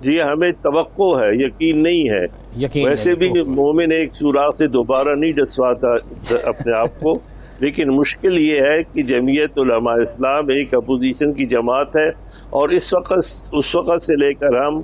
جی ہمیں توقع ہے، یقین نہیں ہے. یقین ویسے بھی مومن ایک سوراخ سے دوبارہ نہیں ڈسواتا اپنے آپ کو، لیکن مشکل یہ ہے کہ جمعیت علماء اسلام ایک اپوزیشن کی جماعت ہے، اور اس وقت سے لے کر ہم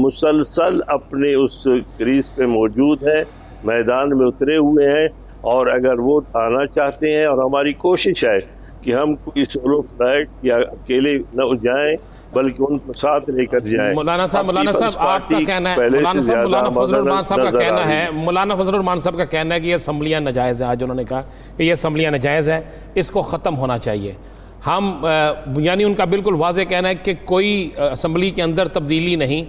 مسلسل اپنے اس کریز پہ موجود ہیں، میدان میں اترے ہوئے ہیں، اور اگر وہ آنا چاہتے ہیں، اور ہماری کوشش ہے کہ ہم کوئی سولو فلائٹ یا اکیلے نہ جائیں بلکہ ان کو ساتھ لے کر جائیں. مولانا صاحب آپ کا کہنا ہے، مولانا فضل الرحمان صاحب کا کہنا ہے، مولانا فضل الرحمان صاحب کا کہنا ہے کہ یہ اسمبلیاں ناجائز ہیں. آج انہوں نے کہا کہ یہ اسمبلیاں ناجائز ہیں، اس کو ختم ہونا چاہیے. ہم یعنی ان کا بالکل واضح کہنا ہے کہ کوئی اسمبلی کے اندر تبدیلی نہیں،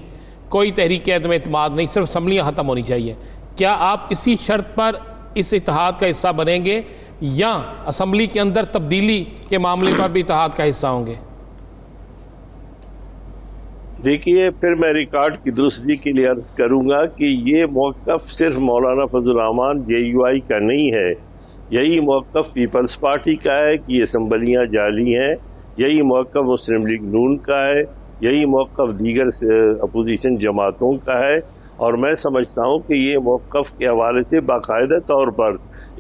کوئی تحریک عدم اعتماد نہیں، صرف اسمبلیاں ختم ہونی چاہیے. کیا آپ اسی شرط پر اس اتحاد کا حصہ بنیں گے یا اسمبلی کے اندر تبدیلی کے معاملے پر بھی اتحاد کا حصہ ہوں گے؟ دیکھیے، پھر میں ریکارڈ کی درستگی کے لیے عرض کروں گا کہ یہ موقف صرف مولانا فضل الرحمان JUI کا نہیں ہے. یہی موقف پیپلز پارٹی کا ہے کہ یہ اسمبلیاں جعلی ہیں، یہی موقف مسلم لیگ نون کا ہے، یہی موقف دیگر اپوزیشن جماعتوں کا ہے. اور میں سمجھتا ہوں کہ یہ موقف کے حوالے سے باقاعدہ طور پر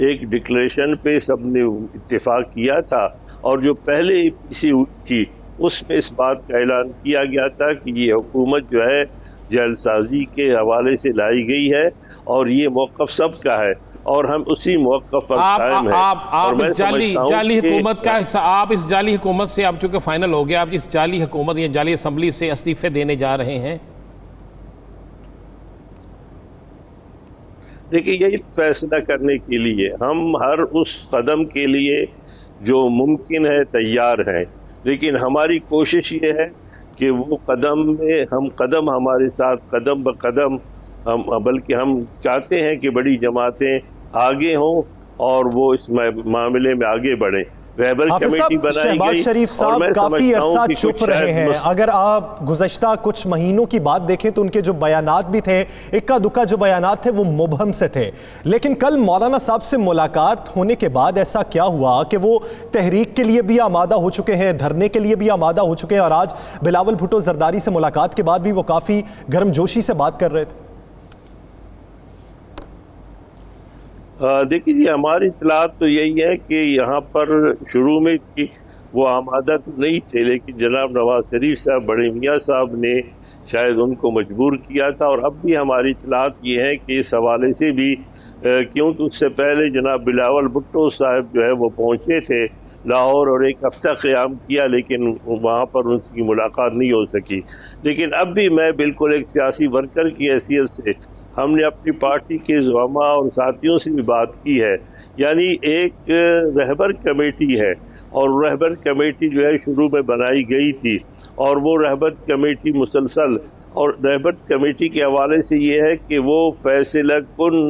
ایک ڈکلیریشن پہ سب نے اتفاق کیا تھا، اور جو پہلے EPC ہوئی تھی اس میں اس بات کا اعلان کیا گیا تھا کہ یہ حکومت جو ہے جیل سازی کے حوالے سے لائی گئی ہے، اور یہ موقف سب کا ہے، اور ہم اسی موقف پر قائم ہیں. آپ اس جعلی حکومت کا حصہ، آپ اس جعلی حکومت سے، اب چونکہ فائنل ہو گیا، آپ اس جعلی حکومت یا جعلی اسمبلی سے استعفے دینے جا رہے ہیں؟ دیکھیے، یہی فیصلہ کرنے کے لیے ہم ہر اس قدم کے لیے جو ممکن ہے تیار ہیں، لیکن ہماری کوشش یہ ہے کہ وہ قدم ہمارے ساتھ قدم بقدم، بلکہ ہم چاہتے ہیں کہ بڑی جماعتیں آگے ہوں اور وہ اس معاملے میں آگے بڑھیں. حافظ صاحب، شہباز شریف صاحب کافی عرصہ چپ رہے ہیں. اگر آپ گزشتہ کچھ مہینوں کی بات دیکھیں تو ان کے جو بیانات بھی تھے، اکا دکا جو بیانات تھے، وہ مبہم سے تھے. لیکن کل مولانا صاحب سے ملاقات ہونے کے بعد ایسا کیا ہوا کہ وہ تحریک کے لیے بھی آمادہ ہو چکے ہیں، دھرنے کے لیے بھی آمادہ ہو چکے ہیں، اور آج بلاول بھٹو زرداری سے ملاقات کے بعد بھی وہ کافی گرم جوشی سے بات کر رہے تھے؟ دیکھیے جی، ہماری اطلاعات تو یہی ہے کہ یہاں پر شروع میں وہ آمادہ تو نہیں تھے، لیکن جناب نواز شریف صاحب، بڑے میاں صاحب نے شاید ان کو مجبور کیا تھا. اور اب بھی ہماری اطلاعات یہ ہے کہ اس حوالے سے بھی، کیونکہ اس سے پہلے جناب بلاول بھٹو صاحب جو ہے وہ پہنچے تھے لاہور اور ایک ہفتہ قیام کیا، لیکن وہاں پر ان کی ملاقات نہیں ہو سکی. لیکن اب بھی میں بالکل ایک سیاسی ورکر کی حیثیت سے، ہم نے اپنی پارٹی کے زعماء اور ساتھیوں سے بھی بات کی ہے. یعنی ایک رہبر کمیٹی ہے، اور رہبر کمیٹی جو ہے شروع میں بنائی گئی تھی، اور وہ رہبر کمیٹی مسلسل، اور رہبر کمیٹی کے حوالے سے یہ ہے کہ وہ فیصلہ کن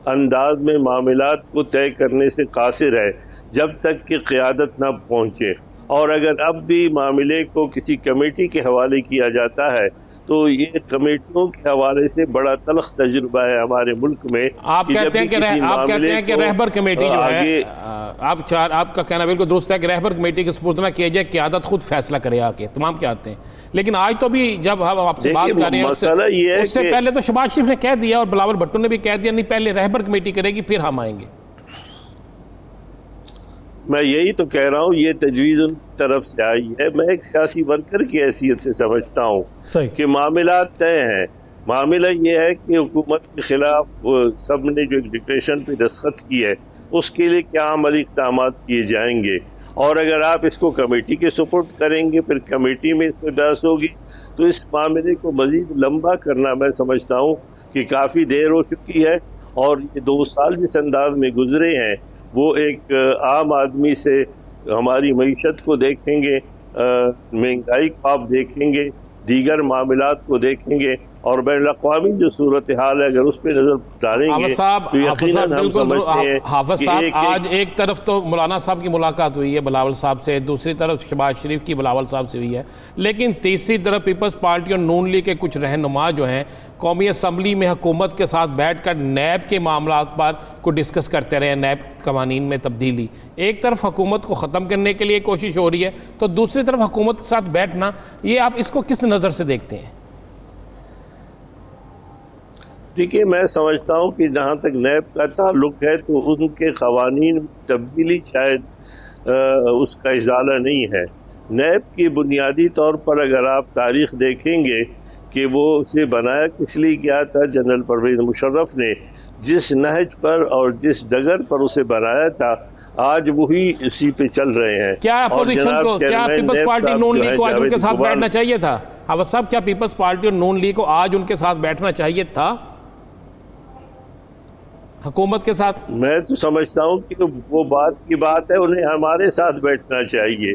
انداز میں معاملات کو طے کرنے سے قاصر ہے جب تک کہ قیادت نہ پہنچے. اور اگر اب بھی معاملے کو کسی کمیٹی کے حوالے کیا جاتا ہے تو یہ کمیٹیوں کے حوالے سے بڑا تلخ تجربہ ہے ہمارے ملک میں. آپ کہتے ہیں کہ رہبر کمیٹی جو ہے، آپ کا کہنا بالکل درست ہے کہ رہبر کمیٹی کے سپرد نہ کیا جائے، قیادت خود فیصلہ کرے آ کے، تمام کیا آتے ہیں. لیکن آج تو بھی جب ہم آپ سے بات کر رہے ہیں، اس سے پہلے تو شہباز شریف نے کہہ دیا اور بلاول بھٹو نے بھی کہہ دیا، نہیں پہلے رہبر کمیٹی کرے گی پھر ہم آئیں گے. میں یہی تو کہہ رہا ہوں، یہ تجویز ان کی طرف سے آئی ہے. میں ایک سیاسی ورکر کی حیثیت سے سمجھتا ہوں کہ معاملات طے ہیں. معاملہ یہ ہے کہ حکومت کے خلاف سب نے جو ایک ڈکلیریشن پہ دستخط کی ہے، اس کے لیے کیا عملی اقدامات کیے جائیں گے. اور اگر آپ اس کو کمیٹی کے سپورٹ کریں گے، پھر کمیٹی میں اس میں بحث ہوگی، تو اس معاملے کو مزید لمبا کرنا میں سمجھتا ہوں کہ کافی دیر ہو چکی ہے. اور یہ 2 سال جس انداز میں گزرے ہیں، وہ ایک عام آدمی سے ہماری معیشت کو دیکھیں گے، مہنگائی کو آپ دیکھیں گے، دیگر معاملات کو دیکھیں گے، اور بین الاقوامی جو صورتحال ہے اگر اس پہ نظر ڈالیں گے تو یقیناً ہم سمجھتے ہیں. حافظ صاحب، آج ایک طرف تو مولانا صاحب کی ملاقات ہوئی ہے بلاول صاحب سے، دوسری طرف شہباز شریف کی بلاول صاحب سے ہوئی ہے، لیکن تیسری طرف پیپلز پارٹی اور نون لیگ کے کچھ رہنما جو ہیں قومی اسمبلی میں حکومت کے ساتھ بیٹھ کر نیب کے معاملات پر کو ڈسکس کرتے رہے ہیں، نیب قوانین میں تبدیلی. ایک طرف حکومت کو ختم کرنے کے لیے کوشش ہو رہی ہے، تو دوسری طرف حکومت کے ساتھ بیٹھنا، یہ آپ اس کو کس نظر سے دیکھتے ہیں؟ دیکھیے میں سمجھتا ہوں کہ جہاں تک نیب کا تعلق ہے تو ان کے قوانین تبدیلی شاید اس کا ازالہ نہیں ہے. نیب کی بنیادی طور پر اگر آپ تاریخ دیکھیں گے کہ وہ اسے بنایا کس لیے گیا تھا، جنرل پرویز مشرف نے جس نہج پر اور جس ڈگر پر اسے بنایا تھا آج وہی اسی پہ چل رہے ہیں. کیا اپوزیشن کو، کیا پیپلز پارٹی نون لیگ کو آج ان کے ساتھ بیٹھنا چاہیے تھا؟ حافظ صاحب کیا پیپلز پارٹی اور نون لیگ کو آج ان کے ساتھ بیٹھنا چاہیے تھا حکومت کے ساتھ؟ میں تو سمجھتا ہوں کہ وہ بات کی بات ہے، انہیں ہمارے ساتھ بیٹھنا چاہیے،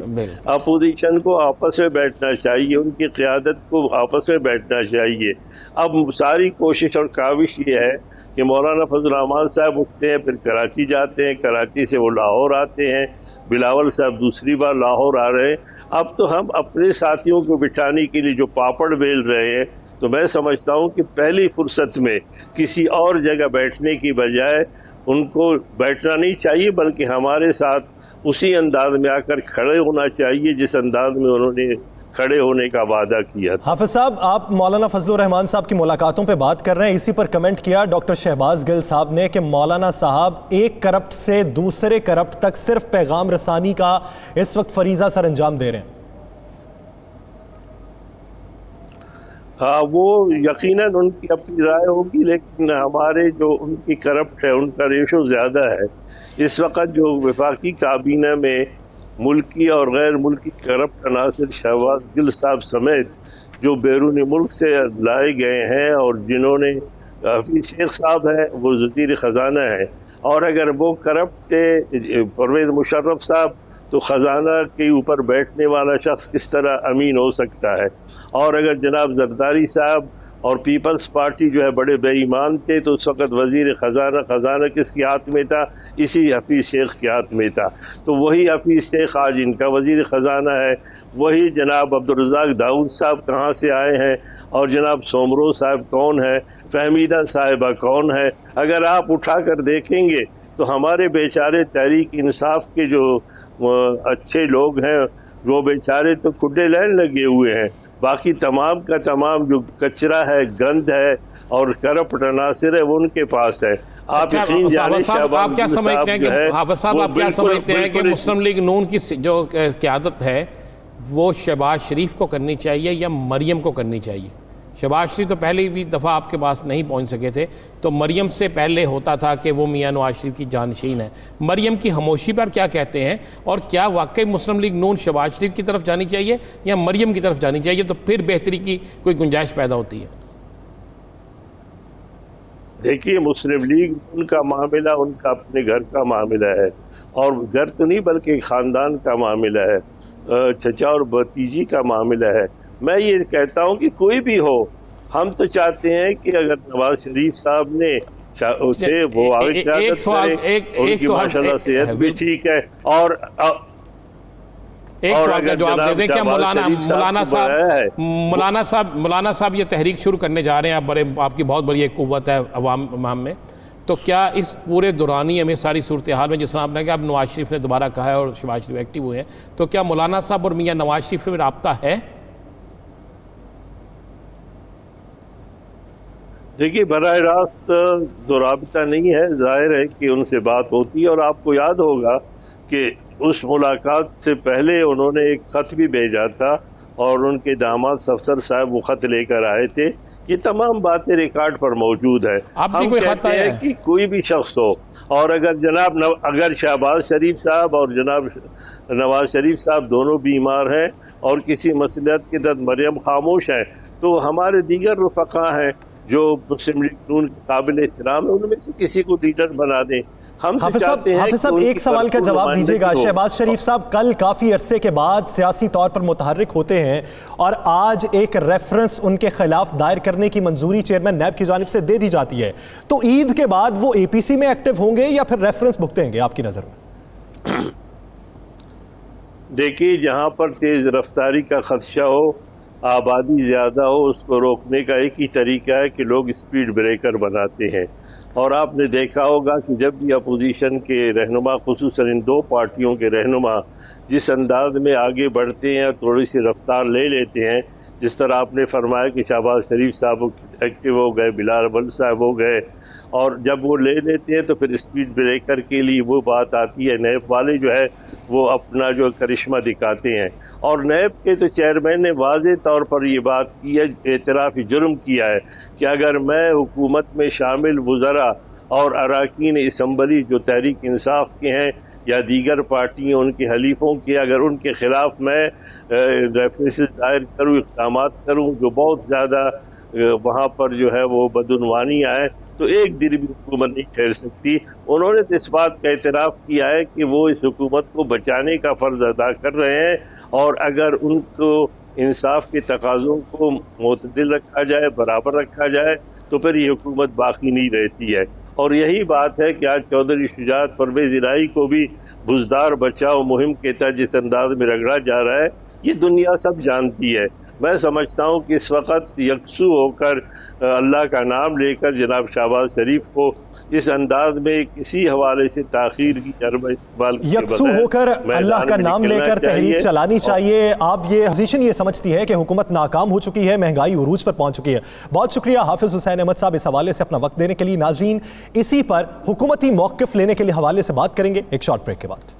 اپوزیشن کو آپس میں بیٹھنا چاہیے، ان کی قیادت کو آپس میں بیٹھنا چاہیے. اب ساری کوشش اور کاوش یہ ہے کہ مولانا فضل الرحمان صاحب اٹھتے ہیں، پھر کراچی جاتے ہیں، کراچی سے وہ لاہور آتے ہیں، بلاول صاحب دوسری بار لاہور آ رہے ہیں. اب تو ہم اپنے ساتھیوں کو بٹھانے کے لیے جو پاپڑ بیل رہے ہیں، تو میں سمجھتا ہوں کہ پہلی فرصت میں کسی اور جگہ بیٹھنے کی بجائے ان کو بیٹھنا نہیں چاہیے، بلکہ ہمارے ساتھ اسی انداز میں آ کر کھڑے ہونا چاہیے جس انداز میں انہوں نے کھڑے ہونے کا وعدہ کیا تھا. حافظ صاحب، آپ مولانا فضل الرحمان صاحب کی ملاقاتوں پہ بات کر رہے ہیں، اسی پر کمنٹ کیا ڈاکٹر شہباز گل صاحب نے کہ مولانا صاحب ایک کرپٹ سے دوسرے کرپٹ تک صرف پیغام رسانی کا اس وقت فریضہ سر انجام دے رہے ہیں. ہاں، وہ یقیناً ان کی اپنی رائے ہوگی، لیکن ہمارے جو ان کی کرپٹ ہے ان کا ریشو زیادہ ہے. اس وقت جو وفاقی کابینہ میں ملکی اور غیر ملکی کرپٹ عناصر شہباز گل صاحب سمیت جو بیرون ملک سے لائے گئے ہیں اور جنہوں نے حفیظ شیخ صاحب ہیں وہ وزیر خزانہ ہیں، اور اگر وہ کرپٹ تھے پرویز مشرف صاحب تو خزانہ کے اوپر بیٹھنے والا شخص کس طرح امین ہو سکتا ہے. اور اگر جناب زرداری صاحب اور پیپلز پارٹی جو ہے بڑے بے ایمان تھے تو اس وقت وزیر خزانہ کس کے ہاتھ میں تھا؟ اسی حفیظ شیخ کے ہاتھ میں تھا. تو وہی حفیظ شیخ آج ان کا وزیر خزانہ ہے. وہی جناب عبدالرزاق داؤد صاحب کہاں سے آئے ہیں، اور جناب سومرو صاحب کون ہے، فہمیدہ صاحبہ کون ہے. اگر آپ اٹھا کر دیکھیں گے تو ہمارے بیچارے تحریک انصاف کے جو اچھے لوگ ہیں وہ بیچارے تو کھڈے لین لگے ہوئے ہیں. باقی تمام کا تمام جو کچرا ہے، گند ہے اور کرپٹ عناصر ہے وہ ان کے پاس ہے. آپ یقین جانیں آپ کیا سمجھتے ہیں کہ حافظ صاحب آپ کیا سمجھتے ہیں کہ مسلم لیگ نون کی جو قیادت ہے وہ شہباز شریف کو کرنی چاہیے یا مریم کو کرنی چاہیے؟ شہباز شریف تو پہلی بھی دفعہ آپ کے پاس نہیں پہنچ سکے تھے، تو مریم سے پہلے ہوتا تھا کہ وہ میاں نواز شریف کی جانشین ہے. مریم کی خاموشی پر کیا کہتے ہیں، اور کیا واقعی مسلم لیگ نون شہباز شریف کی طرف جانی چاہیے یا مریم کی طرف جانی چاہیے؟ تو پھر بہتری کی کوئی گنجائش پیدا ہوتی ہے. دیکھیے، مسلم لیگ ان کا معاملہ ان کا اپنے گھر کا معاملہ ہے، اور گھر تو نہیں بلکہ خاندان کا معاملہ ہے، چچا اور بھتیجی کا معاملہ ہے. میں یہ کہتا ہوں کہ کوئی بھی ہو، ہم تو چاہتے ہیں کہ اگر نواز شریف صاحب نے وہ آگے قیادت کرے، ان کی ماشاءاللہ صحت بھی ٹھیک ہے. اور ایک سوال کا جواب دے دیں، کیا مولانا صاحب یہ تحریک شروع کرنے جا رہے ہیں، آپ کی بہت بڑی ایک قوت ہے عوام میں، تو کیا اس پورے دورانی ہمیں ساری صورتحال میں جس طرح آپ نے کہا اب نواز شریف نے دوبارہ کہا ہے اور شہباز شریف ایکٹیو ہوئے ہیں، تو کیا مولانا صاحب اور میاں نواز شریف میں رابطہ ہے؟ دیکھیے، براہ راست تو رابطہ نہیں ہے، ظاہر ہے کہ ان سے بات ہوتی ہے. اور آپ کو یاد ہوگا کہ اس ملاقات سے پہلے انہوں نے ایک خط بھی بھیجا تھا اور ان کے داماد صفدر صاحب وہ خط لے کر آئے تھے. یہ تمام باتیں ریکارڈ پر موجود ہے. ہم کہتے ہیں کہ کوئی بھی شخص ہو، اور اگر شہباز شریف صاحب اور جناب نواز شریف صاحب دونوں بیمار ہیں اور کسی مصلحت کے تحت مریم خاموش ہے، تو ہمارے دیگر رفقا ہیں جو مسلم لیگ نون قابل احترام ہے، ان میں سے کسی کو لیڈر بنا دیں. حافظ صاحب ایک سوال کا جواب دیجیے گا. شہباز شریف صاحب کل کافی عرصے کے بعد سیاسی طور پر متحرک ہوتے ہیں اور آج ایک ریفرنس ان کے خلاف دائر کرنے کی منظوری چیئرمین نیب کی جانب سے دے دی جاتی ہے، تو عید کے بعد وہ اے پی سی میں ایکٹیو ہوں گے یا پھر ریفرنس بھگتیں گے آپ کی نظر میں؟ دیکھیے، جہاں پر تیز رفتاری کا خدشہ ہو، آبادی زیادہ ہو، اس کو روکنے کا ایک ہی طریقہ ہے کہ لوگ اسپیڈ بریکر بناتے ہیں. اور آپ نے دیکھا ہوگا کہ جب بھی اپوزیشن کے رہنما، خصوصاً ان دو پارٹیوں کے رہنما جس انداز میں آگے بڑھتے ہیں اور تھوڑی سی رفتار لے لیتے ہیں، جس طرح آپ نے فرمایا کہ شہباز شریف صاحب ایکٹیو ہو گئے, بلال اول صاحب ہو گئے, اور جب وہ لے لیتے ہیں تو پھر اسپیچ بریکر کے لیے وہ بات آتی ہے, نیب والے جو ہے وہ اپنا جو کرشمہ دکھاتے ہیں. اور نیب کے تو چیئرمین نے واضح طور پر یہ بات کی ہے, اعتراف جرم کیا ہے کہ اگر میں حکومت میں شامل وزراء اور اراکین اسمبلی جو تحریک انصاف کے ہیں یا دیگر پارٹیوں ان کے حلیفوں کے, اگر ان کے خلاف میں ریفرنسز دائر کروں, اقدامات کروں جو بہت زیادہ وہاں پر جو ہے وہ بدعنوانی آئے, تو ایک دن بھی حکومت نہیں ٹھہر سکتی. انہوں نے تو اس بات کا اعتراف کیا ہے کہ وہ اس حکومت کو بچانے کا فرض ادا کر رہے ہیں, اور اگر ان کو انصاف کے تقاضوں کو معتدل رکھا جائے, برابر رکھا جائے, تو پھر یہ حکومت باقی نہیں رہتی ہے. اور یہی بات ہے کہ آج چودھری شجاعت پرویز الہی کو بھی بزدار بچاؤ مہم کے تحت جس انداز میں رگڑا جا رہا ہے, یہ دنیا سب جانتی ہے. میں سمجھتا ہوں کہ اس وقت یکسو ہو کر اللہ کا نام لے کر جناب شہباز شریف کو اس انداز میں کسی حوالے سے تاخیر کی جرم استعمال کے یکسو ہو کر اللہ کا نام لے کر تحریک چلانی چاہیے. آپ یہ پوزیشن یہ سمجھتی ہے کہ حکومت ناکام ہو چکی ہے, مہنگائی عروج پر پہنچ چکی ہے. بہت شکریہ حافظ حسین احمد صاحب اس حوالے سے اپنا وقت دینے کے لیے. ناظرین, اسی پر حکومتی موقف لینے کے لیے حوالے سے بات کریں گے ایک شارٹ بریک کے بعد.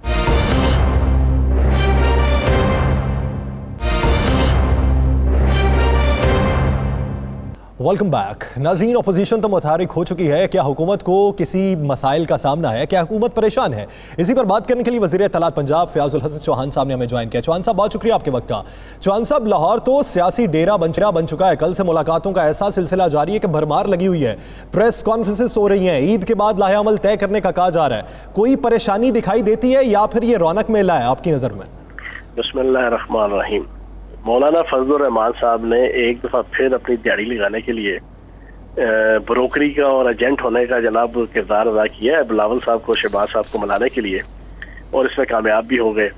Welcome back. ناظرین, اپوزیشن تو متحرک ہو چکی ہے. کیا حکومت کو کسی مسائل کا سامنا ہے؟ کیا حکومت پریشان ہے؟ اسی پر بات کرنے کے لیے وزیر اطلاعات پنجاب فیاض الحسن چوہان صاحب نے ہمیں جوائن کیا. چوہان صاحب, بہت شکریہ آپ کے وقت کا. چوہان صاحب, لاہور تو سیاسی ڈیرا بن چکا ہے. کل سے ملاقاتوں کا ایسا سلسلہ جاری ہے کہ بھرمار لگی ہوئی ہے, پریس کانفرنسز ہو رہی ہیں, عید کے بعد لاہے عمل طے کرنے کا کہا جا رہا ہے. کوئی پریشانی دکھائی دیتی ہے یا پھر یہ رونق میلہ ہے آپ کی نظر میں؟ بسم اللہ الرحمن الرحیم. مولانا فضل الرحمان صاحب نے ایک دفعہ پھر اپنی دیہڑی لگانے کے لیے بروکری کا اور ایجنٹ ہونے کا جناب کردار ادا کیا ہے بلاول صاحب کو, شہباز صاحب کو ملانے کے لیے, اور اس میں کامیاب بھی ہو گئے.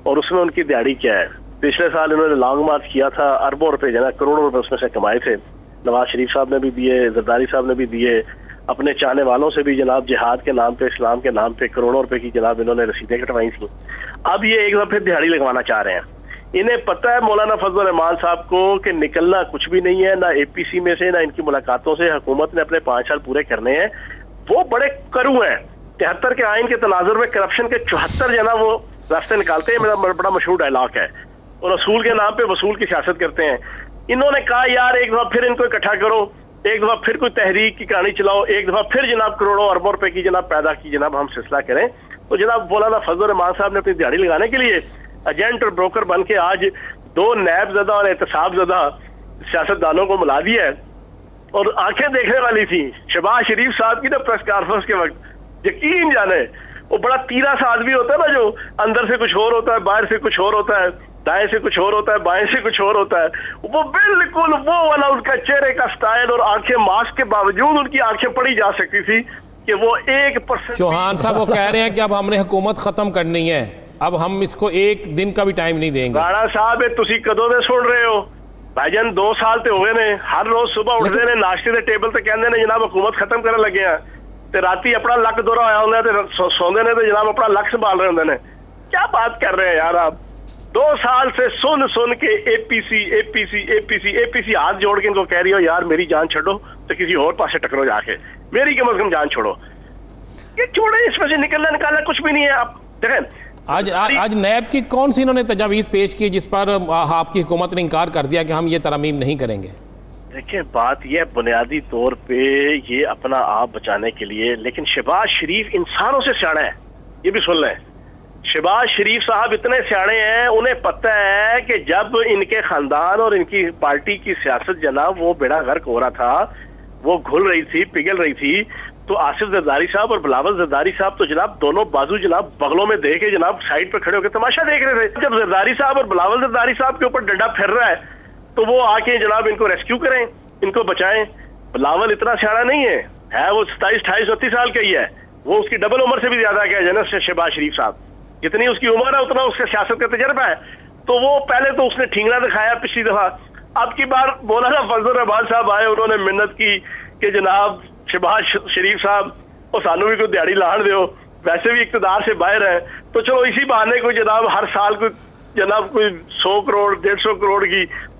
اور اس میں ان کی دیہڑی کیا ہے؟ پچھلے سال انہوں نے لانگ مارچ کیا تھا, اربوں روپے جناب کروڑوں روپے اس میں سے کمائے تھے. نواز شریف صاحب نے بھی دیے, زرداری صاحب نے بھی دیے, اپنے چاہنے والوں سے بھی جناب جہاد کے نام پہ, اسلام کے نام پہ کروڑوں روپے کی جناب انہوں نے رسیدیں کٹوائی تھیں. اب یہ ایک دفعہ پھر دیہڑی لگوانا چاہ رہے ہیں. انہیں پتہ ہے مولانا فضل الرحمان صاحب کو کہ نکلنا کچھ بھی نہیں ہے, نہ اے پی سی میں سے نہ ان کی ملاقاتوں سے. حکومت نے اپنے 5 سال پورے کرنے ہیں. وہ بڑے کرو ہیں, 73 کے آئین کے تناظر میں کرپشن کے 74 جناب وہ راستے نکالتے ہیں. میرا بڑا مشہور ڈائلاگ ہے, اور رسول کے نام پہ وصول کی سیاست کرتے ہیں. انہوں نے کہا یار ایک دفعہ پھر ان کو اکٹھا کرو, ایک دفعہ پھر کوئی تحریک کی کہانی چلاؤ, ایک دفعہ پھر جناب کروڑوں اربوں روپے کی جناب پیدا کی جناب ہم سلسلہ کریں. تو جناب مولانا فضل الرحمان صاحب نے اپنی دیہڑی لگانے کے لیے ایجنٹ اور بروکر بن کے آج 2 نیب زدہ اور احتساب زدہ سیاستدانوں کو ملا دیا ہے. اور آنکھیں دیکھنے والی تھی شہباز شریف صاحب کی نا پریس کانفرنس کے وقت, یقین جانے وہ بڑا تیرا سا آدمی ہوتا ہے نا, جو اندر سے کچھ اور ہوتا ہے, باہر سے کچھ اور ہوتا ہے, دائیں سے کچھ اور ہوتا ہے, بائیں سے کچھ اور ہوتا ہے. وہ بالکل وہ والا ان کا چہرے کا سٹائل اور آنکھیں ماسک کے باوجود ان کی آنکھیں پڑی جا سکتی تھی کہ وہ 1%. چوہان صاحب وہ کہہ رہے ہیں کہ اب ہم نے حکومت ختم کرنی ہے, اب ہم اس کو ایک دن کا بھی ٹائم نہیں دیں گے. رانا صاحب تسی کدوں دے سن رہے ہو بھائی جان؟ 2 سال تے ہوئے نے, ہر روز صبح اٹھتے نے, ناشتے دے ٹیبل تے کہندے نے جناب حکومت ختم کرنے لگے ہیں, تے راتی اپنا لک دورہ ہویا ہوندا تے سوندے نے تے جناب اپنا لک سنبھال رہے ہوندے نے. کیا بات کر رہے ہیں یار آپ؟ 2 سال سے سن کے اے پی سی ہاتھ جوڑ کے ان کو کہہ رہی ہو یار میری جان چھوڑو تو کسی اور پاسے ٹکرو جا کے, میری کم از کم جان چھوڑو. یہ چھوڑے, اس میں سے نکلنا کچھ بھی نہیں ہے. آپ دیکھیں آج نیب کی کون سی انہوں نے تجاویز پیش کی جس پر آپ کی حکومت نے انکار کر دیا کہ ہم یہ ترمیم نہیں کریں گے؟ دیکھیں بات یہ بنیادی طور پہ یہ اپنا آپ بچانے کے لیے, لیکن شہباز شریف انسانوں سے سیاڑا ہے. یہ بھی سن لیں, شہباز شریف صاحب اتنے سیاڑے ہیں, انہیں پتہ ہے کہ جب ان کے خاندان اور ان کی پارٹی کی سیاست جناب وہ بیڑا غرق ہو رہا تھا, وہ گھل رہی تھی, پگھل رہی تھی, تو آصف زرداری صاحب اور بلاول زرداری صاحب تو جناب دونوں بازو جناب بغلوں میں دے کے جناب سائڈ پہ کھڑے ہو کے تماشا دیکھ رہے تھے. جب زرداری صاحب اور بلاول زرداری صاحب کے اوپر ڈنڈا پھر رہا ہے تو وہ آ کے جناب ان کو ریسکیو کریں, ان کو بچائیں. بلاول اتنا سیاڑا نہیں ہے وہ 27, 28, 29 سال کا ہی ہے. وہ اس کی ڈبل عمر سے بھی زیادہ کیا جناب شہباز شریف صاحب, جتنی اس کی عمر ہے اتنا اس کے سیاست کا تجربہ ہے. تو وہ پہلے تو اس نے ٹھینگنا دکھایا پچھلی دفعہ, اب کی بار مولانا فضل الرحمان صاحب آئے, انہوں نے منت کی کہ جناب شہباز شریف صاحب اور سانو بھی کوئی دیہڑی لاڑ دیو, ویسے بھی اقتدار سے باہر ہیں, تو چلو اسی بہانے کو جناب ہر سال کوئی جناب کوئی 100 کروڑ 150 کروڑ کی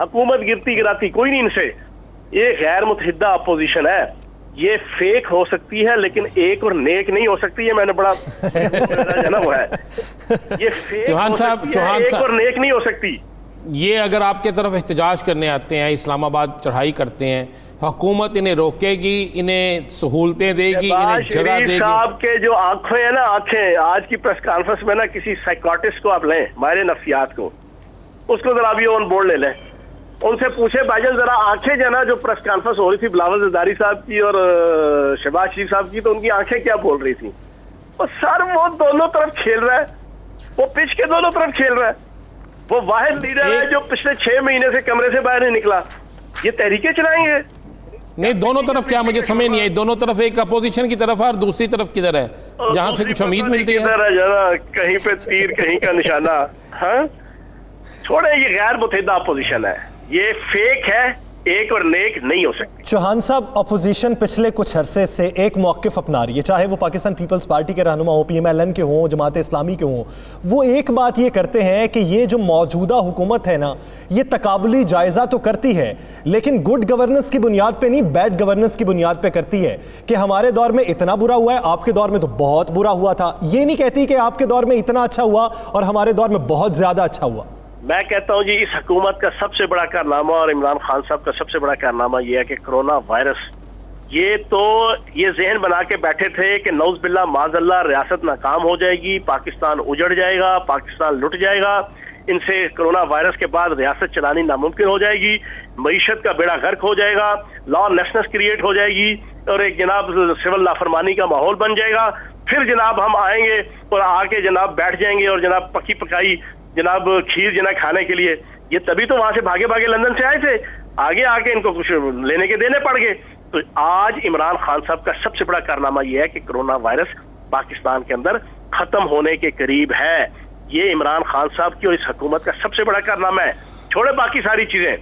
حکومت گرتی گراتی کوئی نہیں ان سے. یہ غیر متحدہ اپوزیشن ہے, یہ فیک ہو سکتی ہے لیکن ایک اور نیک نہیں ہو سکتی. یہ میں نے بڑا جانا ہوا ہے, یہ فیک ہو سکتی ہے, ایک اور نیک نہیں ہو سکتی. یہ اگر آپ کے طرف احتجاج کرنے آتے ہیں, اسلام آباد چڑھائی کرتے ہیں, حکومت انہیں روکے گی, انہیں سہولتیں دے گی, انہیں جگہ دے گی. صاحب کے جو آنکھیں ہیں نا, آنکھیں, آج کی پریس کانفرنس میں نا کسی سائیکاٹسٹ کو آپ لیں, ماہر نفسیات کو, اس کو ذرا بھی آن بورڈ لے لیں, ان سے پوچھے بھائی جان ذرا آنکھیں جو ہے نا, جو پریس کانفرنس ہو رہی تھی بلاول زرداری صاحب کی اور شہباز شریف صاحب کی, تو ان کی آنکھیں کیا بول رہی تھیں. اور سر وہ دونوں طرف کھیل رہا ہے, وہ پچ کے دونوں طرف کھیل رہا ہے. وہ واحد لیڈر ہے جو پچھلے 6 مہینے سے کمرے سے باہر نہیں نکلا. یہ تحریکیں چلائیں گے؟ نہیں, دونوں طرف کیا, مجھے سمجھ نہیں آئی. دونوں طرف ایک اپوزیشن کی طرف ہے اور دوسری طرف کدھر ہے جہاں سے کچھ امید ملتی ہے؟ کدھر ہے جانا, کہیں پہ تیر کہیں کا نشانہ. ہاں چھوڑیں, یہ غیر متحدہ اپوزیشن ہے, یہ فیک ہے, ایک اور نیک نہیں ہو سکتی. چوہان صاحب, اپوزیشن پچھلے کچھ عرصے سے ایک موقف اپنا رہی ہے, چاہے وہ پاکستان پیپلز پارٹی کے رہنما ہوں, PMLN کے ہوں, جماعت اسلامی کے ہوں. وہ ایک بات یہ کرتے ہیں کہ یہ جو موجودہ حکومت ہے نا, یہ تقابلی جائزہ تو کرتی ہے لیکن گڈ گورننس کی بنیاد پہ نہیں, بیڈ گورننس کی بنیاد پہ کرتی ہے کہ ہمارے دور میں اتنا برا ہوا ہے, آپ کے دور میں تو بہت برا ہوا تھا. یہ نہیں کہتی کہ آپ کے دور میں اتنا اچھا ہوا اور ہمارے دور میں بہت زیادہ اچھا ہوا. میں کہتا ہوں جی, اس حکومت کا سب سے بڑا کارنامہ اور عمران خان صاحب کا سب سے بڑا کارنامہ یہ ہے کہ کرونا وائرس, یہ ذہن بنا کے بیٹھے تھے کہ نعوذ باللہ معاذ اللہ ریاست ناکام ہو جائے گی, پاکستان اجڑ جائے گا, پاکستان لٹ جائے گا, ان سے کرونا وائرس کے بعد ریاست چلانی ناممکن ہو جائے گی, معیشت کا بیڑا غرق ہو جائے گا, لا لیسنس کریٹ ہو جائے گی اور ایک جناب سول نافرمانی کا ماحول بن جائے گا. پھر جناب ہم آئیں گے اور آ کے جناب بیٹھ جائیں گے اور جناب پکی پکائی جناب کھیر جناب کھانے کے لیے. یہ تبھی تو وہاں سے بھاگے بھاگے لندن سے آئے تھے, آگے آ کے ان کو کچھ لینے کے دینے پڑ گئے. تو آج عمران خان صاحب کا سب سے بڑا کارنامہ یہ ہے کہ کرونا وائرس پاکستان کے اندر ختم ہونے کے قریب ہے. یہ عمران خان صاحب کی اور اس حکومت کا سب سے بڑا کارنامہ ہے. چھوڑے باقی ساری چیزیں.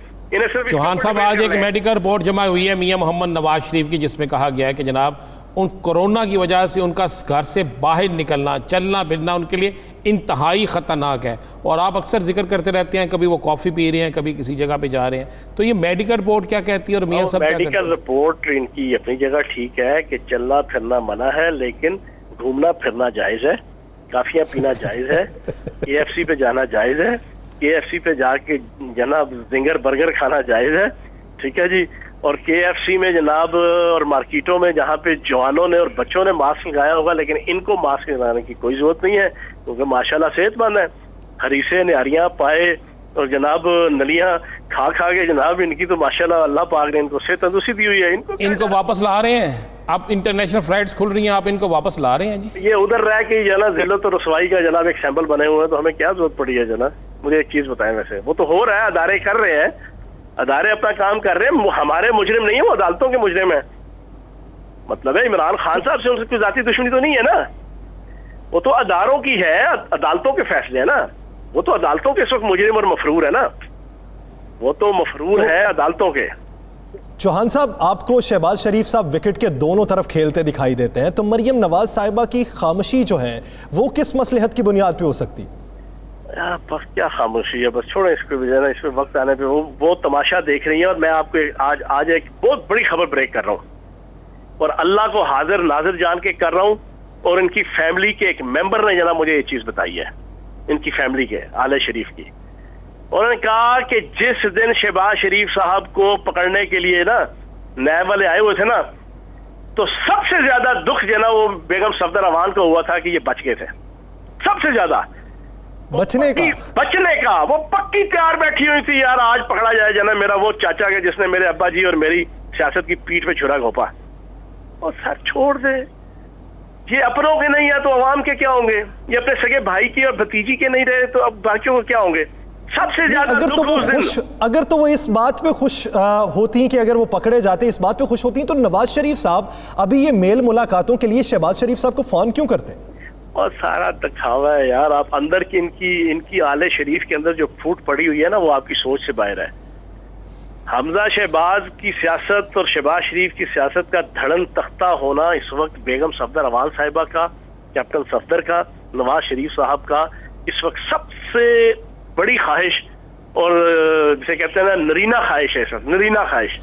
چوہان صاحب, آج ایک میڈیکل رپورٹ جمع ہوئی ہے میاں محمد نواز شریف کی, جس میں کہا گیا ہے کہ جناب ان کورونا کی وجہ سے ان کا گھر سے باہر نکلنا, چلنا پھرنا ان کے لیے انتہائی خطرناک ہے. اور آپ اکثر ذکر کرتے رہتے ہیں, کبھی وہ کافی پی رہے ہیں, کبھی کسی جگہ پہ جا رہے ہیں. تو یہ میڈیکل رپورٹ کیا کہتی ہے اور میاں صاحب کیا کہتے ہیں؟ میڈیکل رپورٹ ان کی اپنی جگہ ٹھیک ہے کہ چلنا پھرنا منع ہے, لیکن گھومنا پھرنا جائز ہے, کافیاں پینا جائز ہے, KFC پہ جانا جائز ہے, KFC پہ جا کے جناب زنگر برگر کھانا جائز ہے, ٹھیک ہے جی. اور KFC میں جناب اور مارکیٹوں میں جہاں پہ جوانوں نے اور بچوں نے ماسک لگایا ہوگا, لیکن ان کو ماسک لگانے کی کوئی ضرورت نہیں ہے کیونکہ ماشاءاللہ صحت مند ہے. ہریسے نہاریاں پائے اور جناب نلیاں کھا کھا کے جناب ان کی تو ماشاءاللہ اللہ پاک نے ان کو صحت تندرستی دی ہوئی ہے. ان کو واپس لا رہے ہیں, آپ انٹرنیشنل فلائٹس کھل رہی ہیں, آپ ان کو واپس لا رہے ہیں جی. یہ ادھر رہ کے جناب ذلت اور رسوائی کا جناب ایک سیمپل بنے ہوئے ہیں, تو ہمیں کیا ضرورت پڑی ہے جناب. مجھے ایک چیز بتائیں, ویسے وہ تو ہو رہا ہے, ادارے کر رہے ہیں, ادارے اپنا کام کر رہے ہیں, ہمارے مجرم نہیں ہیں, وہ عدالتوں کے مجرم ہیں. مطلب ہے عمران خان صاحب سے ان سے کوئی ذاتی دشمنی تو نہیں ہے نا, وہ تو اداروں کی ہے, عدالتوں کے فیصلے ہیں نا, وہ تو عدالتوں کے اس وقت مجرم اور مفرور ہے نا, وہ تو مفرور ہے عدالتوں کے. چوہان صاحب, آپ کو شہباز شریف صاحب وکٹ کے دونوں طرف کھیلتے دکھائی دیتے ہیں, تو مریم نواز صاحبہ کی خاموشی جو ہے وہ کس مصلحت کی بنیاد پہ ہو سکتی؟ بس کیا خاموشی ہے, بس چھوڑیں اس کو بھی, اس پہ وقت آنے پہ وہ تماشا دیکھ رہی ہیں. اور میں آپ کو آج ایک بہت بڑی خبر بریک کر رہا ہوں, اور اللہ کو حاضر ناظر جان کے کر رہا ہوں. اور ان کی فیملی کے ایک ممبر نے جناب مجھے یہ چیز بتائی ہے, ان کی فیملی کے آل شریف کی. انہوں نے کہا کہ جس دن شہباز شریف صاحب کو پکڑنے کے لیے نا نیب والے آئے ہوئے تھے نا, تو سب سے زیادہ دکھ جو ہے نا وہ بیگم صفدر امان کو ہوا تھا کہ یہ بچ گئے تھے. سب سے زیادہ بچنے کا وہ پکی تیار بیٹھی ہوئی تھی, یار آج پکڑا جائے جنا میرا وہ چاچا کے جس نے میرے ابا جی اور میری سیاست کی پیٹھ پہ چھرا گھونپا. اور سر چھوڑ دے, یہ اپنوں کے نہیں ہے تو عوام کے کیا ہوں گے, یہ اپنے سگے بھائی کی اور بھتیجی کے نہیں رہے تو اب باقیوں کو کیا ہوں گے. سب سے زیادہ اگر تو وہ اس بات پہ خوش ہوتی کہ اگر وہ پکڑے جاتے, اس بات پہ خوش ہوتی, تو نواز شریف صاحب ابھی یہ میل ملاقاتوں کے لیے شہباز شریف صاحب کو فون کیوں کرتے ہیں؟ اور سارا دکھاوا ہے یار. آپ اندر کی ان کی آل شریف کے اندر جو پھوٹ پڑی ہوئی ہے نا, وہ آپ کی سوچ سے باہر ہے. حمزہ شہباز کی سیاست اور شہباز شریف کی سیاست کا دھڑن تختہ ہونا اس وقت بیگم صفدر امان صاحبہ کا, کیپٹن صفدر کا, نواز شریف صاحب کا اس وقت سب سے بڑی خواہش اور جسے کہتے ہیں نا نرینا خواہش ہے سر، نرینا خواہش.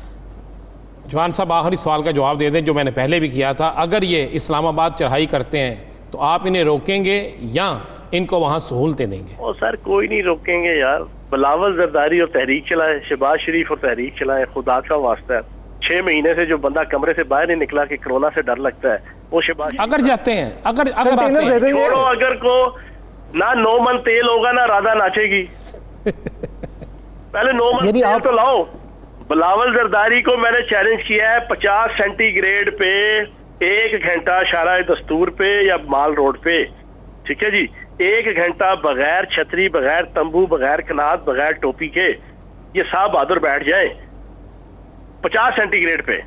جوان صاحب آخری سوال کا جواب دے دیں جو میں نے پہلے بھی کیا تھا. اگر یہ اسلام آباد چڑھائی کرتے ہیں تو آپ انہیں روکیں گے یا ان کو وہاں سہولتیں دیں گے؟ اور سر کوئی نہیں روکیں گے یار. بلاول زرداری اور تحریک چلائے، شہباز شریف اور تحریک چلائے، خدا کا واسطہ ہے. 6 مہینے سے جو بندہ کمرے سے باہر نہیں نکلا کہ کرونا سے ڈر لگتا ہے، وہ شہباز اگر جاتے ہیں اگر کنٹینر دے دیں گے. چھوڑو، اگر کو نہ 9 من تیل ہوگا نہ رادا ناچے گی. پہلے 9 من یعنی تیل تو لاؤ. بلاول زرداری کو میں نے چیلنج کیا ہے 50 سینٹی گریڈ پہ 1 گھنٹہ شارع دستور پہ یا مال روڈ پہ، ٹھیک ہے جی، 1 گھنٹہ بغیر چھتری، بغیر تمبو، بغیر کنات، بغیر ٹوپی کے یہ صاحب بہادر بیٹھ جائیں 50 سینٹی گریڈ پہ.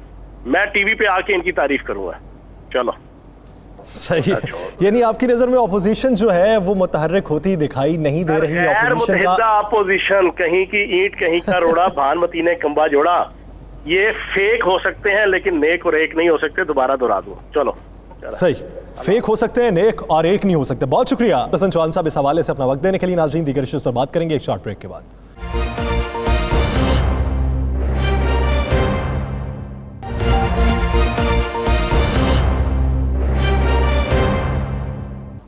میں ٹی وی پہ آ کے ان کی تعریف کروں گا. چلو صحیح ہے. یعنی آپ کی نظر میں اپوزیشن جو ہے وہ متحرک ہوتی دکھائی نہیں دے رہی. غیر متحدہ اپوزیشن، کہیں کی اینٹ کہیں کا روڑا، بھانمتی نے کمبا جوڑا، یہ فیک ہو سکتے ہیں لیکن نیک اور ایک نہیں ہو سکتے. دوبارہ دہرا دوں. چلو صحیح، فیک ہو سکتے ہیں، نیک اور ایک نہیں ہو سکتے. بہت شکریہ حسن چوہان صاحب اس حوالے سے اپنا وقت دینے کے لیے. ناظرین دیگر ایشوز پر بات کریں گے ایک شارٹ بریک کے بعد.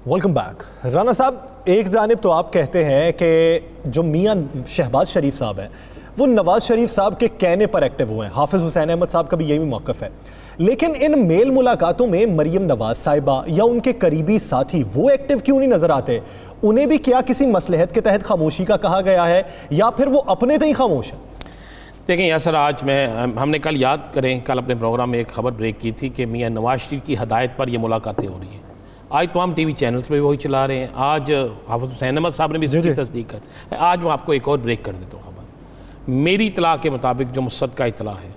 Welcome back. رانا صاحب، ایک جانب تو آپ کہتے ہیں کہ جو میاں شہباز شریف صاحب ہیں وہ نواز شریف صاحب کے کہنے پر ایکٹیو ہوئے ہیں. حافظ حسین احمد صاحب کا بھی یہی موقف ہے. لیکن ان میل ملاقاتوں میں مریم نواز صاحبہ یا ان کے قریبی ساتھی وہ ایکٹیو کیوں نہیں نظر آتے؟ انہیں بھی کیا کسی مصلحت کے تحت خاموشی کا کہا گیا ہے یا پھر وہ اپنے تئیں خاموش ہیں؟ دیکھیں یاسر، آج ہم نے کل یاد کریں، کل اپنے پروگرام میں ایک خبر بریک کی تھی کہ میاں نواز شریف کی ہدایت پر یہ ملاقاتیں ہو رہی ہیں. آج تمام ٹی وی چینلز پہ وہی چلا رہے ہیں. آج حافظ حسین احمد صاحب نے بھی اس کی تصدیق کر. آج میں آپ کو ایک اور بریک کر دیتا ہوں خبر. میری اطلاع کے مطابق جو مصدقہ اطلاع ہے،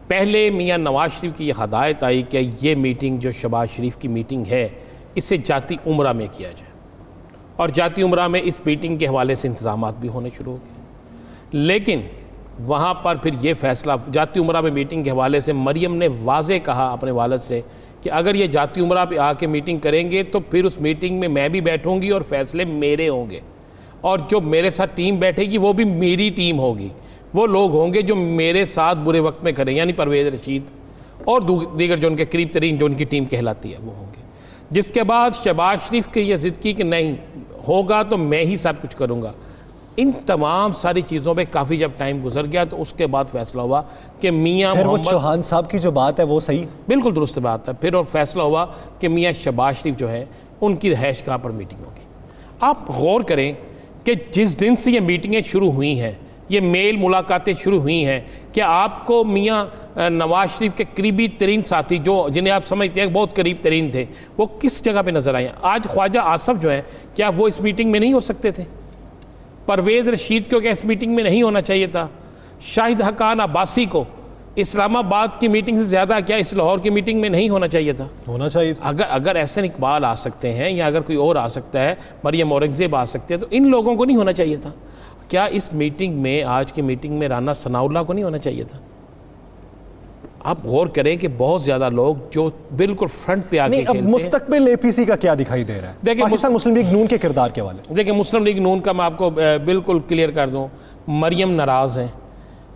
پہلے میاں نواز شریف کی یہ ہدایت آئی کہ یہ میٹنگ جو شہباز شریف کی میٹنگ ہے اسے جاتی عمرہ میں کیا جائے، اور جاتی عمرہ میں اس میٹنگ کے حوالے سے انتظامات بھی ہونے شروع ہو گئے. لیکن وہاں پر پھر یہ فیصلہ جاتی عمرہ میں میٹنگ کے حوالے سے مریم نے واضح کہا اپنے والد سے کہ اگر یہ جاتی عمرہ پہ آ کے میٹنگ کریں گے تو پھر اس میٹنگ میں بھی بیٹھوں گی اور فیصلے میرے ہوں گے، اور جو میرے ساتھ ٹیم بیٹھے گی وہ بھی میری ٹیم ہوگی. وہ لوگ ہوں گے جو میرے ساتھ برے وقت میں کریں، یعنی پرویز رشید اور دیگر جو ان کے قریب ترین جو ان کی ٹیم کہلاتی ہے وہ ہوں گے. جس کے بعد شہباز شریف کی یہ ضد کی کہ نہیں ہوگا تو میں ہی سب کچھ کروں گا. ان تمام ساری چیزوں پہ کافی جب ٹائم گزر گیا تو اس کے بعد فیصلہ ہوا کہ میاں محمد چوہان صاحب کی جو بات ہے وہ صحیح، بالکل درست بات ہے. پھر اور فیصلہ ہوا کہ میاں شہباز شریف جو ہے ان کی رہائش گاہ پر میٹنگ ہوگی. آپ غور کریں کہ جس دن سے یہ میٹنگیں شروع ہوئی ہیں، یہ میل ملاقاتیں شروع ہوئی ہیں، کیا آپ کو میاں نواز شریف کے قریبی ترین ساتھی جو جنہیں آپ سمجھتے ہیں بہت قریب ترین تھے وہ کس جگہ پہ نظر آئے ہیں؟ آج خواجہ آصف جو ہے کیا وہ اس میٹنگ میں نہیں ہو سکتے تھے؟ پرویز رشید کو کیا اس میٹنگ میں نہیں ہونا چاہیے تھا؟ شاہد حقان عباسی کو اسلام آباد کی میٹنگ سے زیادہ کیا اس لاہور کی میٹنگ میں نہیں ہونا چاہیے تھا؟ ہونا چاہیے تھا. اگر احسن اقبال آ سکتے ہیں یا اگر کوئی اور آ سکتا ہے، مریم اورنگزیب آ سکتے ہیں، تو ان لوگوں کو نہیں ہونا چاہیے تھا؟ کیا اس میٹنگ میں آج کی میٹنگ میں رانا ثناء اللہ کو نہیں ہونا چاہیے تھا؟ آپ غور کریں کہ بہت زیادہ لوگ جو بالکل فرنٹ پہ آگے اب مستقبل اے پی سی کا کیا دکھائی دے رہا ہے پاکستان مسلم لیگ نون کے کردار کے حوالے؟ دیکھیں مسلم لیگ نون کا میں آپ کو بالکل کلیئر کر دوں. مریم ناراض ہیں.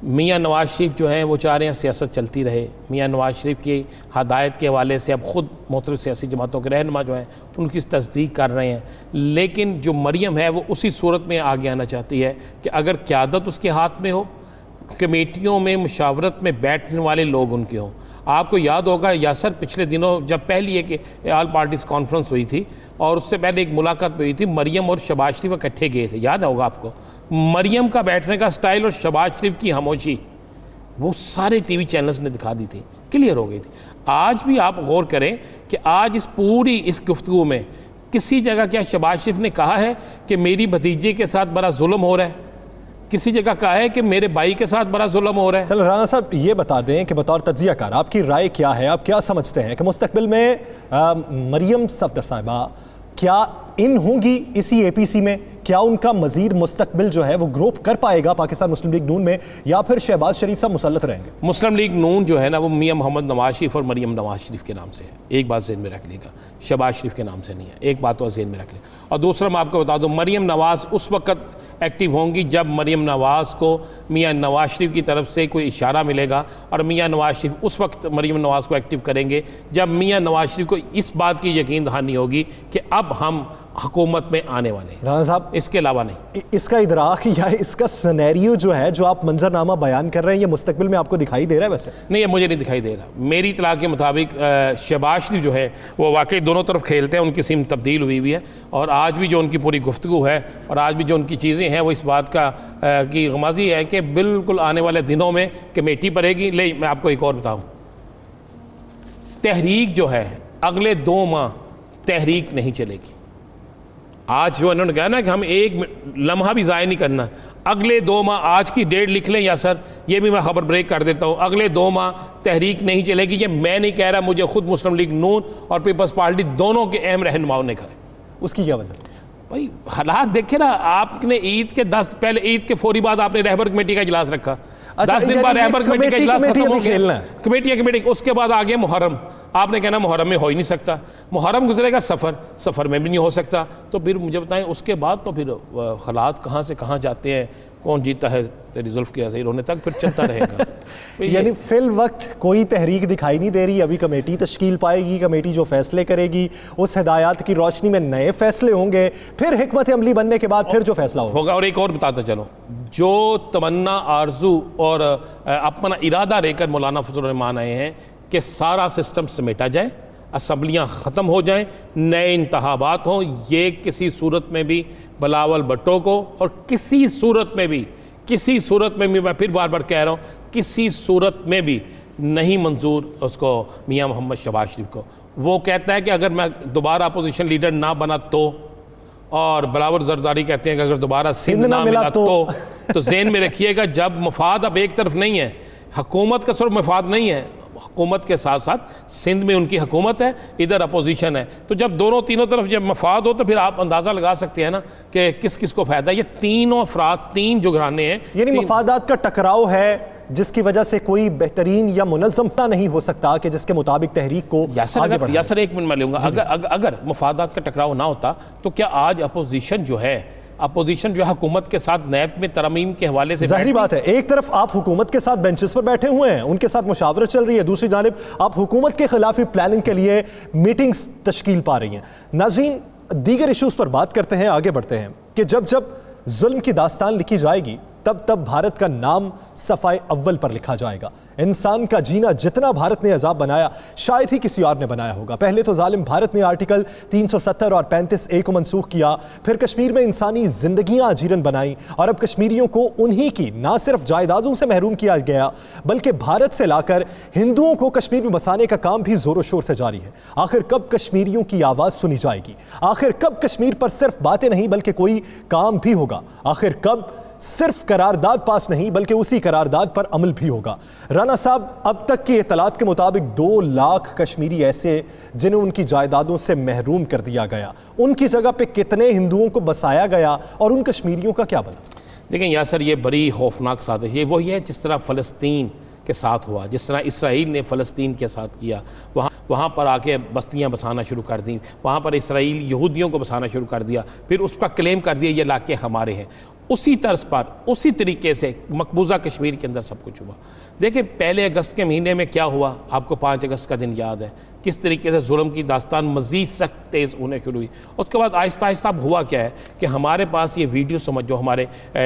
میاں نواز شریف جو ہیں وہ چاہ رہے ہیں سیاست چلتی رہے. میاں نواز شریف کی ہدایت کے حوالے سے اب خود مختلف سیاسی جماعتوں کے رہنما جو ہیں ان کی تصدیق کر رہے ہیں. لیکن جو مریم ہے وہ اسی صورت میں آگے آنا چاہتی ہے کہ اگر قیادت اس کے ہاتھ میں ہو، کمیٹیوں میں مشاورت میں بیٹھنے والے لوگ ان کے ہوں. آپ کو یاد ہوگا یاسر، پچھلے دنوں جب پہلی ایک آل پارٹیز کانفرنس ہوئی تھی اور اس سے پہلے ایک ملاقات ہوئی تھی، مریم اور شہباز شریف اکٹھے گئے تھے، یاد ہوگا آپ کو. مریم کا بیٹھنے کا سٹائل اور شہباز شریف کی خاموشی وہ سارے ٹی وی چینلز نے دکھا دی تھی، کلیئر ہو گئی تھی. آج بھی آپ غور کریں کہ آج اس پوری اس گفتگو میں کسی جگہ کیا شہباز شریف نے کہا ہے کہ میری بھتیجے کے ساتھ بڑا ظلم ہو رہا ہے؟ کسی جگہ کہا ہے کہ میرے بھائی کے ساتھ بڑا ظلم ہو رہا ہے؟ چلو رانا صاحب یہ بتا دیں کہ بطور تجزیہ کار آپ کی رائے کیا ہے؟ آپ کیا سمجھتے ہیں کہ مستقبل میں مریم صفدر صاحبہ کیا ان ہوں گی اسی اے پی سی میں کیا ان کا مزید مستقبل جو ہے وہ گرو کر پائے گا پاکستان مسلم لیگ نون میں، یا پھر شہباز شریف صاحب مسلط رہیں گے؟ مسلم لیگ نون جو ہے نا وہ میاں محمد نواز شریف اور مریم نواز شریف کے نام سے ہے، ایک بات ذہن میں رکھ لے گا، شہباز شریف کے نام سے نہیں ہے، ایک بات تو ذہن میں رکھ لیں۔ اور دوسرا میں آپ کو بتا دوں، مریم نواز اس وقت ایکٹیو ہوں گی جب مریم نواز کو میاں نواز شریف کی طرف سے کوئی اشارہ ملے گا، اور میاں نواز شریف اس وقت مریم نواز کو ایکٹیو کریں گے جب میاں نواز شریف کو اس بات کی یقین دہانی ہوگی کہ اب ہم حکومت میں آنے والے ہیں، رانا صاحب اس کے علاوہ نہیں۔ اس کا ادراک یا اس کا سینیریو جو ہے جو آپ منظرنامہ بیان کر رہے ہیں، یہ مستقبل میں آپ کو دکھائی دے رہا ہے؟ ویسے نہیں، یہ مجھے نہیں دکھائی دے رہا۔ میری اطلاع کے مطابق شہباز شریف جو ہے وہ واقعی دونوں طرف کھیلتے ہیں، ان کی سیم تبدیل ہوئی ہے، اور آج بھی جو ان کی پوری گفتگو ہے اور آج بھی جو ان کی چیزیں ہیں وہ اس بات کا کی غمازی ہے کہ بالکل آنے والے دنوں میں کمیٹی بنے گی۔ لے میں آپ کو ایک اور بتاؤں، تحریک جو ہے اگلے 2 ماہ تحریک نہیں چلے گی۔ آج جو انہوں نے کہا نا کہ ہم ایک لمحہ بھی ضائع نہیں کرنا، اگلے 2 ماہ، آج کی ڈیٹ لکھ لیں یاسر، یہ بھی میں خبر بریک کر دیتا ہوں، اگلے 2 ماہ تحریک نہیں چلے گی۔ یہ میں نہیں کہہ رہا، مجھے خود مسلم لیگ نون اور پیپلز پارٹی دونوں کے اہم رہنماؤں نے کہا ہے۔ اس کی کیا وجہ؟ بھائی حالات دیکھیں نا، آپ نے عید کے پہلے عید کے فوری بعد آپ نے رہبر کمیٹی کا اجلاس رکھا، 10 دن بعد رہبر کمیٹی کا اجلاس ختم ہو گیا، کمیٹی اس کے بعد آگے محرم، آپ نے کہنا محرم میں ہو ہی نہیں سکتا، محرم گزرے گا سفر میں بھی نہیں ہو سکتا، تو پھر مجھے بتائیں اس کے بعد تو پھر حالات کہاں سے کہاں جاتے ہیں، کون جیتا ہے تیری زلف کے ایسے ہی رونے تک، پھر چلتا رہے گا۔ یعنی فی الوقت کوئی تحریک دکھائی نہیں دے رہی، ابھی کمیٹی تشکیل پائے گی، کمیٹی جو فیصلے کرے گی اس ہدایات کی روشنی میں نئے فیصلے ہوں گے، پھر حکمت عملی بننے کے بعد پھر جو فیصلہ ہوگا۔ اور ایک اور بتاتا چلو، جو تمنا آرزو اور اپنا ارادہ لے کر مولانا فضل الرحمان آئے ہیں کہ سارا سسٹم سمیٹا جائے، اسمبلیاں ختم ہو جائیں، نئے انتخابات ہوں، یہ کسی صورت میں بھی بلاول بھٹو کو، اور کسی صورت میں بھی میں پھر بار بار کہہ رہا ہوں، کسی صورت میں بھی نہیں منظور اس کو میاں محمد شہباز شریف کو۔ وہ کہتا ہے کہ اگر میں دوبارہ اپوزیشن لیڈر نہ بنا تو، اور بلاول زرداری کہتے ہیں کہ اگر دوبارہ سندھ نہ ملا تو ذہن میں رکھیے گا، جب مفاد اب ایک طرف نہیں ہے، حکومت کا صرف مفاد نہیں ہے، حکومت کے ساتھ ساتھ سندھ میں ان کی حکومت ہے، ادھر اپوزیشن ہے، تو جب تینوں طرف جب مفاد ہو تو پھر آپ اندازہ لگا سکتے ہیں نا کہ کس کس کو فائدہ ہے۔ یہ تینوں افراد، 3 جو گھرانے ہیں، یعنی مفادات کا ٹکراؤ ہے جس کی وجہ سے کوئی بہترین یا منظم نہیں ہو سکتا کہ جس کے مطابق تحریک کو آگے بڑھائے۔ یاسر ایک منٹ میں لوں گا، اگر مفادات کا ٹکراؤ نہ ہوتا تو کیا آج اپوزیشن جو ہے حکومت کے ساتھ نیب میں ترمیم کے حوالے سے، ظاہری بات ہے ایک طرف آپ حکومت کے ساتھ بینچز پر بیٹھے ہوئے ہیں، ان کے ساتھ مشاورت چل رہی ہے، دوسری جانب آپ حکومت کے خلاف پلاننگ کے لیے میٹنگز تشکیل پا رہی ہیں۔ ناظرین، دیگر ایشوز پر بات کرتے ہیں، آگے بڑھتے ہیں کہ جب ظلم کی داستان لکھی جائے گی تب بھارت کا نام صفحہ اول پر لکھا جائے گا۔ انسان کا جینا جتنا بھارت نے عذاب بنایا شاید ہی کسی اور نے بنایا ہوگا۔ پہلے تو ظالم بھارت نے آرٹیکل 370 اور 35A کو منسوخ کیا، پھر کشمیر میں انسانی زندگیاں اجیرن بنائیں، اور اب کشمیریوں کو انہی کی نہ صرف جائیدادوں سے محروم کیا گیا بلکہ بھارت سے لا کر ہندوؤں کو کشمیر میں بسانے کا کام بھی زور و شور سے جاری ہے۔ آخر کب کشمیریوں کی آواز سنی جائے گی؟ آخر کب کشمیر پر صرف باتیں نہیں بلکہ کوئی کام بھی ہوگا؟ آخر کب صرف قرارداد پاس نہیں بلکہ اسی قرارداد پر عمل بھی ہوگا؟ رانا صاحب، اب تک کی اطلاعات کے مطابق 2 لاکھ کشمیری ایسے جنہیں ان کی جائیدادوں سے محروم کر دیا گیا، ان کی جگہ پہ کتنے ہندوؤں کو بسایا گیا اور ان کشمیریوں کا کیا بنا؟ دیکھیں یاسر، یہ بڑی خوفناک سازش ہے، وہی ہے جس طرح فلسطین کے ساتھ ہوا، جس طرح اسرائیل نے فلسطین کے ساتھ کیا، وہاں پر آ کے بستیاں بسانا شروع کر دیں، وہاں پر اسرائیل یہودیوں کو بسانا شروع کر دیا، پھر اس کا کلیم کر دیا یہ علاقے ہمارے ہیں۔ اسی طرز پر، اسی طریقے سے مقبوضہ کشمیر کے اندر سب کچھ ہوا۔ دیکھیں 1 اگست کے مہینے میں کیا ہوا، آپ کو 5 اگست کا دن یاد ہے، کس طریقے سے ظلم کی داستان مزید سخت تیز ہونے شروع ہوئی۔ اس کے بعد آہستہ آہستہ اب ہوا کیا ہے کہ ہمارے پاس یہ ویڈیو جو ہمارے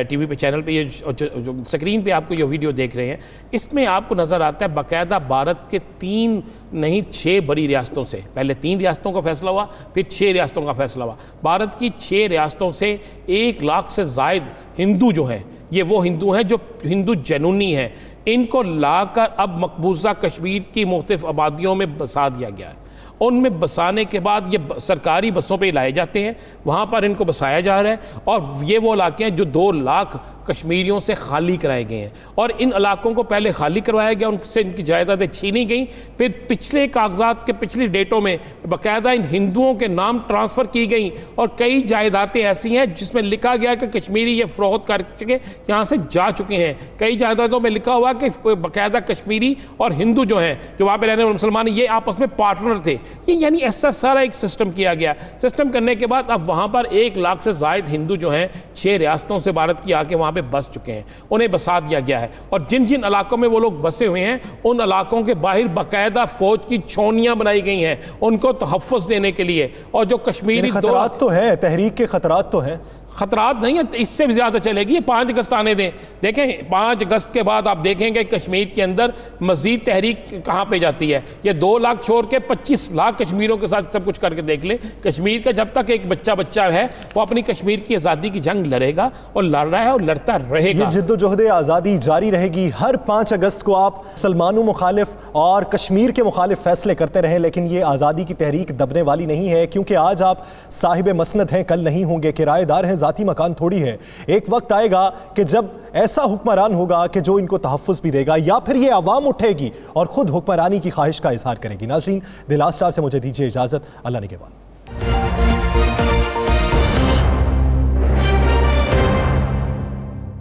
ٹی وی پہ چینل پہ جو سکرین پہ آپ کو یہ ویڈیو دیکھ رہے ہیں، اس میں آپ کو نظر آتا ہے باقاعدہ بھارت کے 3 نہیں 6 بڑی ریاستوں سے، پہلے 3 ریاستوں کا فیصلہ ہوا، پھر 6 ریاستوں کا فیصلہ ہوا۔ بھارت کی 6 ریاستوں سے 1 لاکھ سے زائد ہندو جو ہیں، یہ وہ ہندو ہیں جو ہندو جنونی ہیں، ان کو لا کر اب مقبوضہ کشمیر کی مختلف آبادیوں میں بسا دیا گیا ہے۔ ان میں بسانے کے بعد یہ سرکاری بسوں پہ لائے جاتے ہیں, وہاں پر ان کو بسایا جا رہا ہے, اور یہ وہ علاقے ہیں جو 2 لاکھ کشمیریوں سے خالی کرائے گئے ہیں, اور ان علاقوں کو پہلے خالی کروایا گیا, ان سے ان کی جائیدادیں چھینی گئیں, پھر پچھلے کاغذات کے پچھلی ڈیٹوں میں باقاعدہ ان ہندوؤں کے نام ٹرانسفر کی گئیں, اور کئی جائیدادیں ایسی ہیں جس میں لکھا گیا کہ کشمیری یہ فروخت کر کے یہاں سے جا چکے ہیں. کئی جائیدادوں میں لکھا ہوا کہ باقاعدہ کشمیری اور ہندو جو ہیں, جو وہاں پہ رہنے والے مسلمان, یہ آپس میں پارٹنر تھے. یہ یعنی ایسا سارا ایک سسٹم کیا گیا. سسٹم کرنے کے بعد اب وہاں پر 1 لاکھ سے زائد ہندو جو ہیں 6 ریاستوں سے بھارت کی آ کے وہاں پہ بس چکے ہیں, انہیں بسا دیا گیا ہے. اور جن جن علاقوں میں وہ لوگ بسے ہوئے ہیں ان علاقوں کے باہر باقاعدہ فوج کی چھاؤنیاں بنائی گئی ہیں ان کو تحفظ دینے کے لیے. اور جو کشمیری خطرات تو ہے, تحریک کے خطرات تو ہیں. خطرات نہیں ہیں, اس سے بھی زیادہ چلے گی. یہ 5 اگست آنے دیں, دیکھیں 5 اگست کے بعد آپ دیکھیں گے کشمیر کے اندر مزید تحریک کہاں پہ جاتی ہے. یہ 2 لاکھ چھوڑ کے 25 لاکھ کشمیروں کے ساتھ سب کچھ کر کے دیکھ لیں. کشمیر کا جب تک ایک بچہ ہے وہ اپنی کشمیر کی آزادی کی جنگ لڑے گا, اور لڑ رہا ہے اور لڑتا رہے گا. یہ جد و جہد آزادی جاری رہے گی. ہر 5 اگست کو آپ مسلمانوں مخالف اور کشمیر کے مخالف فیصلے کرتے رہیں, لیکن یہ آزادی کی تحریک دبنے والی نہیں ہے, کیونکہ آج آپ صاحب مسند ہیں, کل نہیں ہوں گے. کرایہ دار ہیں, ذاتی مکان تھوڑی ہے. ایک وقت آئے گا کہ جب ایسا حکمران ہوگا کہ جو ان کو تحفظ بھی دے گا, یا پھر یہ عوام اٹھے گی اور خود حکمرانی کی خواہش کا اظہار کرے گی. ناظرین, دی لاسٹ آور سے مجھے دیجیے اجازت. اللہ نگہبان.